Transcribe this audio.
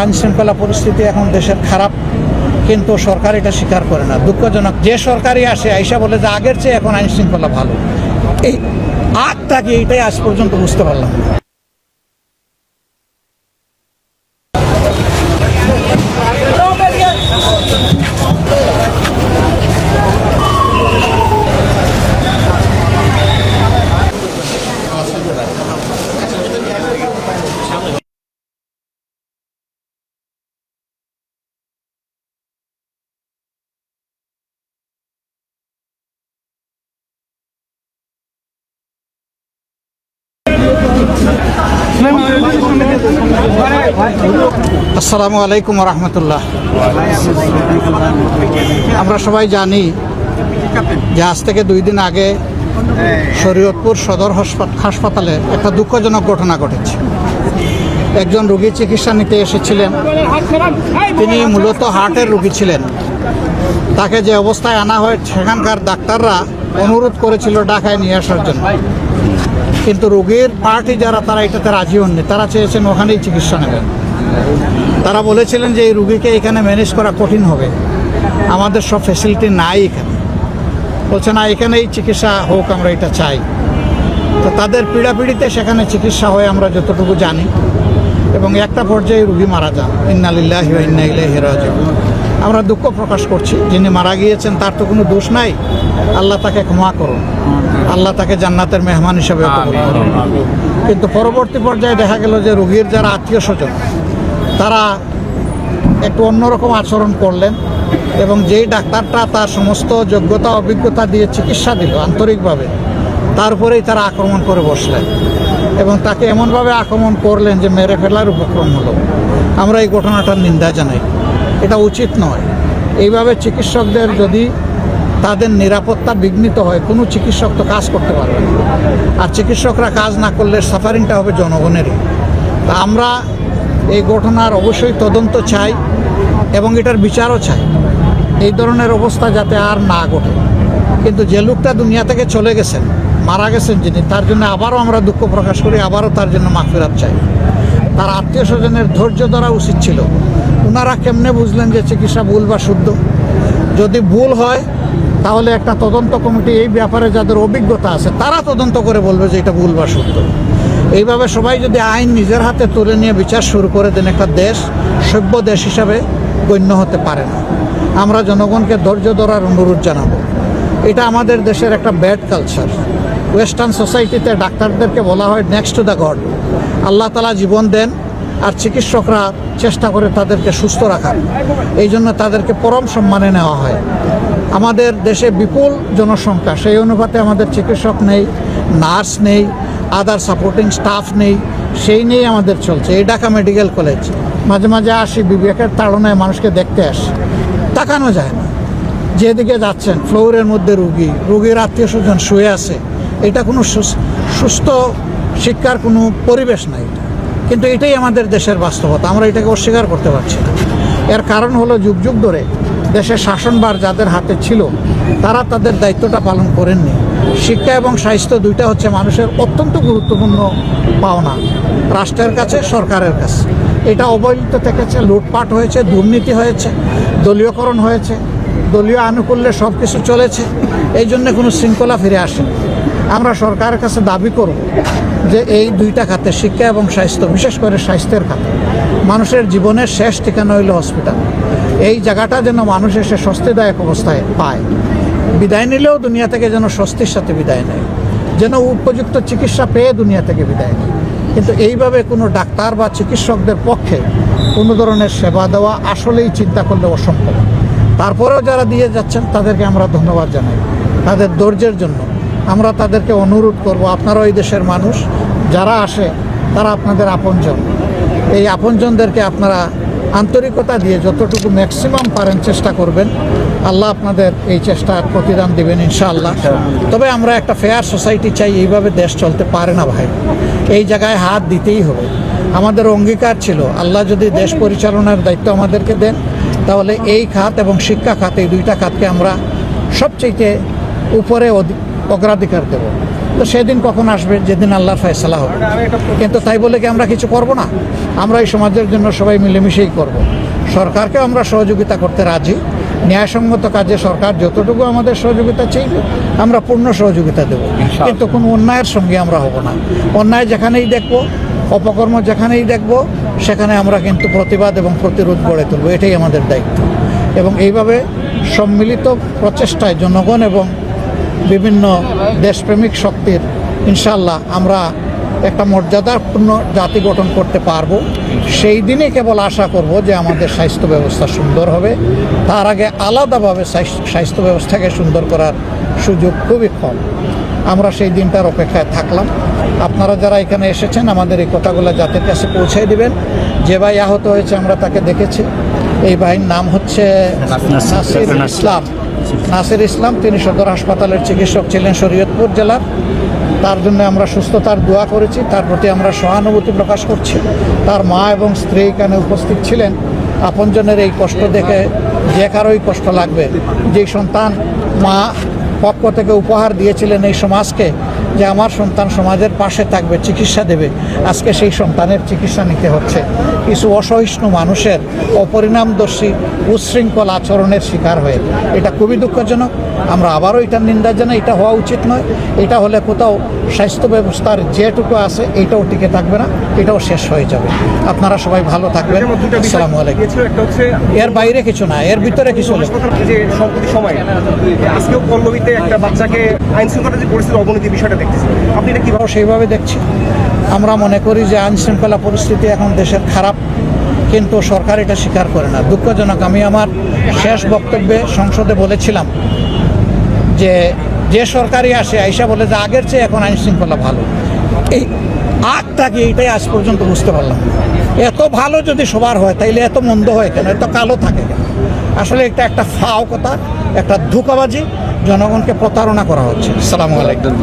আইনশৃঙ্খলা পরিস্থিতি এখন দেশের খারাপ, কিন্তু সরকার এটা স্বীকার করে না। দুঃখজনক, যে সরকারই আসে আইসা বলে যে আগের চেয়ে এখন আইনশৃঙ্খলা ভালো। এই আগটাকে এইটাই আজ পর্যন্ত বুঝতে পারলাম না। আসসালামু আলাইকুম রহমতুল্লাহ। আমরা সবাই জানি যে আজ থেকে 2 দিন আগে শরীয়তপুর সদর হাসপাতালে একটা দুঃখজনক ঘটনা ঘটেছে। একজন রোগী চিকিৎসা নিতে এসেছিলেন, তিনি মূলত হার্টের রোগী ছিলেন। তাকে যে অবস্থায় আনা হয় সেখানকার ডাক্তাররা অনুরোধ করেছিল ঢাকায় নিয়ে আসার জন্য, কিন্তু রোগীর পার্টি যারা তারা এটাতে রাজি হননি। তারা চেয়েছেন ওখানেই চিকিৎসা নেবেন। তারা বলেছিলেন যে এই রুগীকে এখানে ম্যানেজ করা কঠিন হবে, আমাদের সব ফ্যাসিলিটি নাই এখানে। বলছে না, এখানেই চিকিৎসা হোক, আমরা এটা চাই। তো তাদের পীড়াপিড়িতে সেখানে চিকিৎসা হয় আমরা যতটুকু জানি, এবং একটা পর্যায়ে রুগী মারা যান। ইন্না লিল্লাহি ওয়া ইন্না ইলাইহি রাজিউন। আমরা দুঃখ প্রকাশ করছি, যিনি মারা গিয়েছেন তার তো কোনো দোষ নাই। আল্লাহ তাকে ক্ষমা করুন, আল্লাহ তাকে জান্নাতের মেহমান হিসেবে কবুল করুন। কিন্তু পরবর্তী পর্যায়ে দেখা গেল যে রোগীর যারা আত্মীয় স্বজন তারা একটু অন্যরকম আচরণ করলেন, এবং যেই ডাক্তারটা তার সমস্ত যোগ্যতা অভিজ্ঞতা দিয়ে চিকিৎসা দিল আন্তরিকভাবে, তারপরেই তারা আক্রমণ করে বসলেন এবং তাকে এমনভাবে আক্রমণ করলেন যে মেরে ফেলার উপক্রম হলো। আমরা এই ঘটনাটার নিন্দা জানাই, এটা উচিত নয়। এইভাবে চিকিৎসকদের যদি তাদের নিরাপত্তা বিঘ্নিত হয়, কোনো চিকিৎসক তো কাজ করতে পারবে না। আর চিকিৎসকরা কাজ না করলে সাফারিংটা হবে জনগণেরই। তা আমরা এই ঘটনার অবশ্যই তদন্ত চাই এবং এটার বিচারও চাই, এই ধরনের অবস্থা যাতে আর না ঘটে। কিন্তু যে লোকটা দুনিয়া থেকে চলে গেছেন, মারা গেছেন যিনি, তার জন্য আবারও আমরা দুঃখ প্রকাশ করি, আবারও তার জন্য মাগফিরাত চাই। তার আত্মীয় স্বজনের ধৈর্য ধরা উচিত ছিল। ওনারা কেমনে বুঝলেন যে চিকিৎসা ভুল বা শুদ্ধ? যদি ভুল হয় তাহলে একটা তদন্ত কমিটি এই ব্যাপারে যাদের অভিজ্ঞতা আছে তারা তদন্ত করে বলবে যে এটা ভুল বা শুদ্ধ। এইভাবে সবাই যদি আইন নিজের হাতে তুলে নিয়ে বিচার শুরু করে দেন, একটা দেশ সভ্য দেশ হিসাবে গণ্য হতে পারে না। আমরা জনগণকে ধৈর্য ধরার অনুরোধ জানাবো। এটা আমাদের দেশের একটা ব্যাড কালচার। ওয়েস্টার্ন সোসাইটিতে ডাক্তারদেরকে বলা হয় নেক্সট টু দ্য গড। আল্লাহ তাআলা জীবন দেন আর চিকিৎসকরা চেষ্টা করে তাদেরকে সুস্থ রাখার, এই জন্য তাদেরকে পরম সম্মানে নেওয়া হয়। আমাদের দেশে বিপুল জনসংখ্যা, সেই অনুপাতে আমাদের চিকিৎসক নেই, নার্স নেই, আদার সাপোর্টিং স্টাফ নেই, সেই নিয়েই আমাদের চলছে। এই ঢাকা মেডিকেল কলেজ মাঝে মাঝে আসি, বিবেকের তাড়নায় মানুষকে দেখতে আসি, তাকানো যায় না। যেদিকে যাচ্ছেন ফ্লোরের মধ্যে রুগীর আত্মীয় স্বজন শুয়ে আছে, এটা কোনো সুস্থ শিক্ষার কোনো পরিবেশ নাই। কিন্তু এটাই আমাদের দেশের বাস্তবতা, আমরা এটাকে অস্বীকার করতে পারছি না। এর কারণ হলো যুগ যুগ ধরে দেশের শাসনভার যাদের হাতে ছিল তারা তাদের দায়িত্বটা পালন করেননি। শিক্ষা এবং স্বাস্থ্য দুইটা হচ্ছে মানুষের অত্যন্ত গুরুত্বপূর্ণ পাওনা, রাষ্ট্রের কাছে, সরকারের কাছে। এটা অবহেলিত থেকেছে, লুটপাট হয়েছে, দুর্নীতি হয়েছে, দলীয়করণ হয়েছে, দলীয় আনুকূল্যে সব কিছু চলেছে। এই জন্য কোনো শৃঙ্খলা ফিরে আসে। আমরা সরকারের কাছে দাবি করব যে এই দুইটা খাতে, শিক্ষা এবং স্বাস্থ্য, বিশেষ করে স্বাস্থ্যের খাতে, মানুষের জীবনের শেষ ঠিকানা হইল হসপিটাল। এই জায়গাটা যেন মানুষ এসে স্বস্তিদায়ক অবস্থায় পায়, বিদায় নিলেও দুনিয়া থেকে যেন স্বস্তির সাথে বিদায় নেয়, যেন উপযুক্ত চিকিৎসা পেয়ে দুনিয়া থেকে বিদায় নেয়। কিন্তু এইভাবে কোনো ডাক্তার বা চিকিৎসকদের পক্ষে কোনো ধরনের সেবা দেওয়া আসলেই চিন্তা করলে অসম্ভব। তারপরেও যারা দিয়ে যাচ্ছেন তাদেরকে আমরা ধন্যবাদ জানাই তাদের ধৈর্যের জন্য। আমরা তাদেরকে অনুরোধ করব, আপনারা এই দেশের মানুষ, যারা আসে তারা আপনাদের আপনজন। এই আপনজনদেরকে আপনারা আন্তরিকতা দিয়ে যতটুকু ম্যাক্সিমাম পারেন চেষ্টা করবেন। আল্লাহ আপনাদের এই চেষ্টার প্রতিদান দেবেন ইনশাআল্লাহ। তবে আমরা একটা ফেয়ার সোসাইটি চাই, এইভাবে দেশ চলতে পারে না ভাই। এই জায়গায় হাত দিতেই হবে। আমাদের অঙ্গীকার ছিল, আল্লাহ যদি দেশ পরিচালনার দায়িত্ব আমাদেরকে দেন তাহলে এই খাত এবং শিক্ষা খাত, এই দুইটা খাতকে আমরা সবচেয়ে উপরে অগ্রাধিকার দেব। তো সেদিন কখন আসবে, যেদিন আল্লাহর ফয়সালা হবে। কিন্তু তাই বলে কি আমরা কিছু করব না? আমরা এই সমাজের জন্য সবাই মিলেমিশেই করব। সরকারকেও আমরা সহযোগিতা করতে রাজি। ন্যায়সঙ্গত কাজে সরকার যতটুকু আমাদের সহযোগিতা চাইবে আমরা পূর্ণ সহযোগিতা দেব, কিন্তু কোনো অন্যায়ের সঙ্গে আমরা হব না। অন্যায় যেখানেই দেখব, অপকর্ম যেখানেই দেখব, সেখানে আমরা কিন্তু প্রতিবাদ এবং প্রতিরোধ গড়ে তুলব। এটাই আমাদের দায়িত্ব। এবং এইভাবে সম্মিলিত প্রচেষ্টায় জনগণ এবং বিভিন্ন দেশপ্রেমিক শক্তির ইনশাআল্লাহ আমরা একটা মর্যাদাপূর্ণ জাতি গঠন করতে পারবো। সেই দিনই কেবল আশা করব যে আমাদের স্বাস্থ্য ব্যবস্থা সুন্দর হবে। তার আগে আলাদাভাবে স্বাস্থ্য ব্যবস্থাকে সুন্দর করার সুযোগ খুবই কম। আমরা সেই দিনটার অপেক্ষায় থাকলাম। আপনারা যারা এখানে এসেছেন আমাদের এই কথাগুলো জাতির কাছে পৌঁছে দিবেন। যে ভাই আহত হয়েছে আমরা তাকে দেখেছি। এই ভাইয়ের নাম হচ্ছে নাসির ইসলাম। তিনি সদর হাসপাতালের চিকিৎসক ছিলেন শরীয়তপুর জেলার। তার জন্য আমরা সুস্থতার দোয়া করেছি, তার প্রতি আমরা সহানুভূতি প্রকাশ করছি। তার মা এবং স্ত্রী এখানে উপস্থিত ছিলেন। আপনজনের এই কষ্ট দেখে যে কারোই কষ্ট লাগবে। যেই সন্তান মা পক্ষ থেকে উপহার দিয়েছিলেন এই সমাজকে যে আমার সন্তান সমাজের পাশে থাকবে, চিকিৎসা দেবে, আজকে সেই সন্তানের চিকিৎসা নিতে হচ্ছে কিছু অসহিষ্ণু মানুষের অপরিণামদর্শী উচ্ছৃঙ্খল আচরণের শিকার হয়ে। এটা খুবই দুঃখজনক। আমরা আবারও এটার নিন্দা জানাই। এটা হওয়া উচিত নয়। এটা হলে কোথাও স্বাস্থ্য ব্যবস্থার যেটুকু আছে এইটাও টিকে থাকবে না, এটাও শেষ হয়ে যাবে। আপনারা সবাই ভালো থাকবেন। আসসালামু আলাইকুম। এর বাইরে কিছু না, এর ভিতরে কিছু হলে যে সম্প্রতি সময় আজকেও পল্লবীতে একটা বাচ্চাকে আইন শৃঙ্খলা যে পরিস্থিতির অবনতি বিষয়টা দেখতেছি, আপনি এটা কিভাবে? সেইভাবে দেখছি। আমরা মনে করি যে আইন শৃঙ্খলা পরিস্থিতি এখন দেশের খারাপ, কিন্তু সরকার এটা স্বীকার করে না। দুঃখজনক। আমি আমার শেষ বক্তব্যে সংসদে বলেছিলাম যে সরকারই আসে আইসা বলে যে আগের চেয়ে এখন আইন শৃঙ্খলা ভালো। এই আগটাকে এইটাই আজ পর্যন্ত বুঝতে পারলাম না। এত ভালো যদি সবার হয় তাইলে এত মন্দ হয় কেন, এত কালো থাকে কেন? আসলে এটা একটা ফাও কথা, একটা ধোঁকাবাজি, জনগণকে প্রতারণা করা হচ্ছে। আসসালামু আলাইকুম।